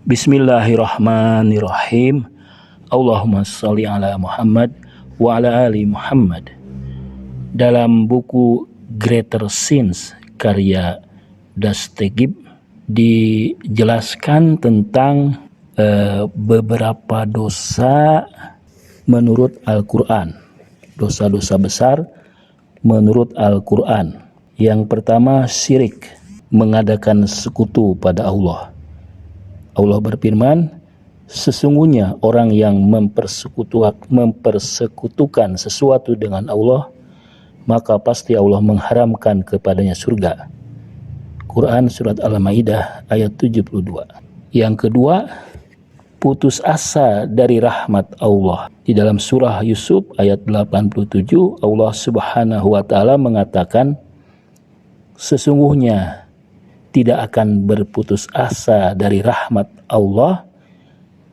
Bismillahirrahmanirrahim. Allahumma sholli ala Muhammad wa ala ali Muhammad. Dalam buku Greater Sins karya Dastegib dijelaskan tentang beberapa dosa menurut Al-Quran. Dosa-dosa besar menurut Al-Quran. Yang pertama, syirik, mengadakan sekutu pada Allah. Allah berfirman, sesungguhnya orang yang mempersekutukan sesuatu dengan Allah, maka pasti Allah mengharamkan kepadanya surga. Quran Surat Al-Maidah ayat 72. Yang kedua, putus asa dari rahmat Allah. Di dalam surah Yusuf ayat 87, Allah Subhanahu wa Ta'ala mengatakan, sesungguhnya tidak akan berputus asa dari rahmat Allah,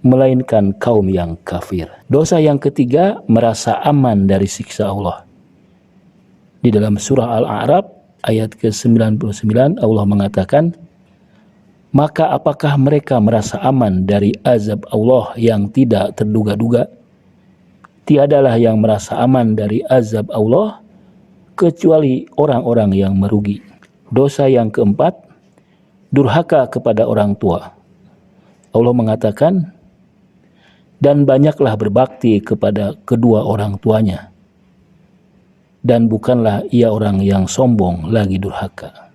melainkan kaum yang kafir. Dosa yang ketiga, merasa aman dari siksa Allah. Di dalam surah Al-A'raf ayat ke-99, Allah mengatakan, maka apakah mereka merasa aman dari azab Allah yang tidak terduga-duga? Tiadalah yang merasa aman dari azab Allah kecuali orang-orang yang merugi. Dosa yang keempat, durhaka kepada orang tua. Allah mengatakan, dan banyaklah berbakti kepada kedua orang tuanya, dan bukanlah ia orang yang sombong lagi durhaka.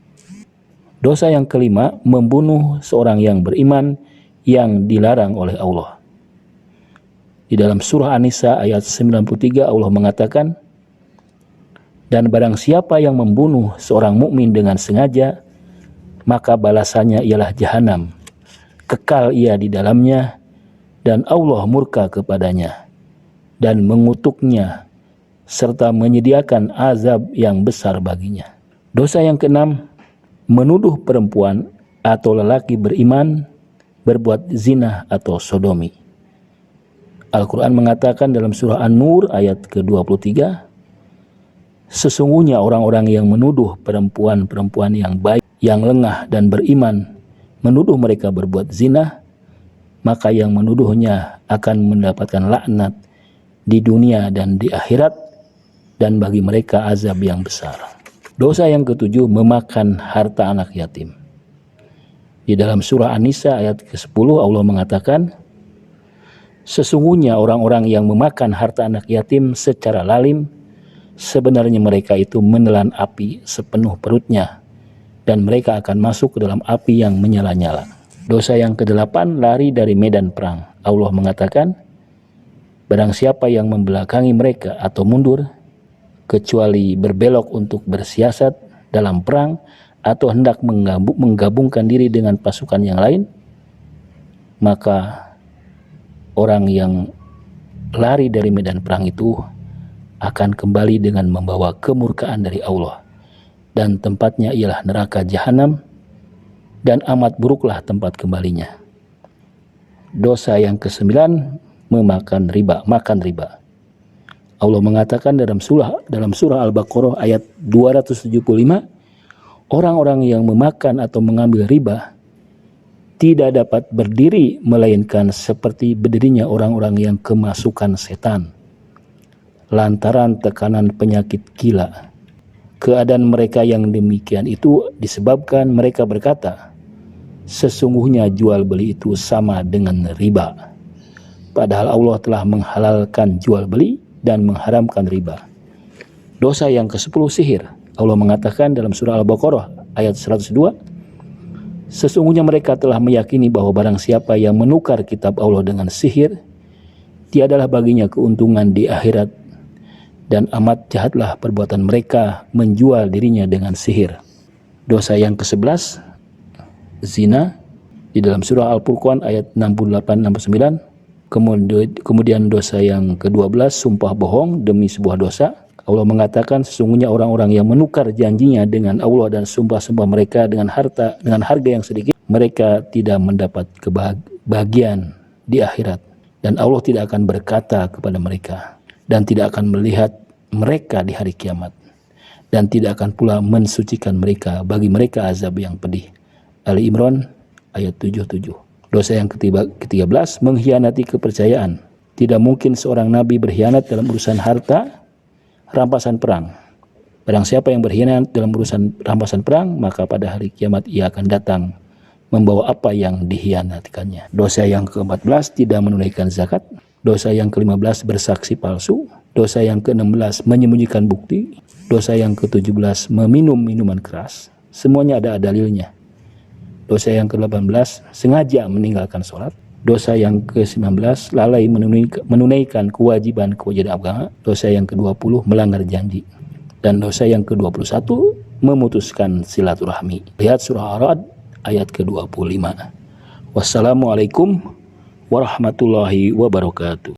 Dosa yang kelima, membunuh seorang yang beriman yang dilarang oleh Allah. Di dalam surah An-Nisa ayat 93, Allah mengatakan, dan barang siapa yang membunuh seorang mukmin dengan sengaja, maka balasannya ialah jahanam, kekal ia di dalamnya, dan Allah murka kepadanya dan mengutuknya serta menyediakan azab yang besar baginya. Dosa yang keenam, menuduh perempuan atau lelaki beriman berbuat zina atau sodomi. Al-Quran mengatakan dalam surah An-Nur ayat ke-23, sesungguhnya orang-orang yang menuduh perempuan-perempuan yang baik, yang lengah dan beriman, menuduh mereka berbuat zina, maka yang menuduhnya akan mendapatkan laknat di dunia dan di akhirat, dan bagi mereka azab yang besar. Dosa yang ketujuh, memakan harta anak yatim. Di dalam surah An-Nisa ayat ke-10, Allah mengatakan, sesungguhnya orang-orang yang memakan harta anak yatim secara lalim, sebenarnya mereka itu menelan api sepenuh perutnya, dan mereka akan masuk ke dalam api yang menyala-nyala. Dosa yang kedelapan, lari dari medan perang. Allah mengatakan, barang siapa yang membelakangi mereka atau mundur, kecuali berbelok untuk bersiasat dalam perang, atau hendak menggabungkan diri dengan pasukan yang lain, maka orang yang lari dari medan perang itu akan kembali dengan membawa kemurkaan dari Allah, dan tempatnya ialah neraka jahanam, dan amat buruklah tempat kembalinya. Dosa yang kesembilan, memakan riba, makan riba. Allah mengatakan dalam surah Al-Baqarah ayat 275, orang-orang yang memakan atau mengambil riba tidak dapat berdiri melainkan seperti berdirinya orang-orang yang kemasukan setan, lantaran tekanan penyakit gila. Keadaan mereka yang demikian itu disebabkan mereka berkata, sesungguhnya jual beli itu sama dengan riba. Padahal Allah telah menghalalkan jual beli dan mengharamkan riba. Dosa yang ke-10, sihir. Allah mengatakan dalam surah Al-Baqarah ayat 102, sesungguhnya mereka telah meyakini bahwa barang siapa yang menukar kitab Allah dengan sihir, tiadalah baginya keuntungan di akhirat, dan amat jahatlah perbuatan mereka menjual dirinya dengan sihir. Dosa yang ke-11, zina. Di dalam surah Al-Furqan ayat 68-69. Kemudian dosa yang ke-12, sumpah bohong demi sebuah dosa. Allah mengatakan, sesungguhnya orang-orang yang menukar janjinya dengan Allah dan sumpah-sumpah mereka dengan harga yang sedikit, mereka tidak mendapat kebahagiaan di akhirat, dan Allah tidak akan berkata kepada mereka, dan tidak akan melihat mereka di hari kiamat, dan tidak akan pula mensucikan mereka, bagi mereka azab yang pedih. Ali Imran ayat 77. Dosa yang ke-13, mengkhianati kepercayaan. Tidak mungkin seorang nabi berkhianat dalam urusan harta, rampasan perang. Barang siapa yang berkhianat dalam urusan rampasan perang, maka pada hari kiamat ia akan datang membawa apa yang dikhianatikannya. Dosa yang ke-14, tidak menunaikan zakat. Dosa yang ke-15, bersaksi palsu. Dosa yang ke-16, menyembunyikan bukti. Dosa yang ke-17, meminum minuman keras. Semuanya ada dalilnya. Dosa yang ke-18, sengaja meninggalkan sholat. Dosa yang ke-19, lalai menunaikan kewajiban agama. Dosa yang ke-20, melanggar janji. Dan dosa yang ke-21, memutuskan silaturahmi. Lihat surah Ar-Ra'd ayat ke-25. Wassalamualaikum warahmatullahi wabarakatuh.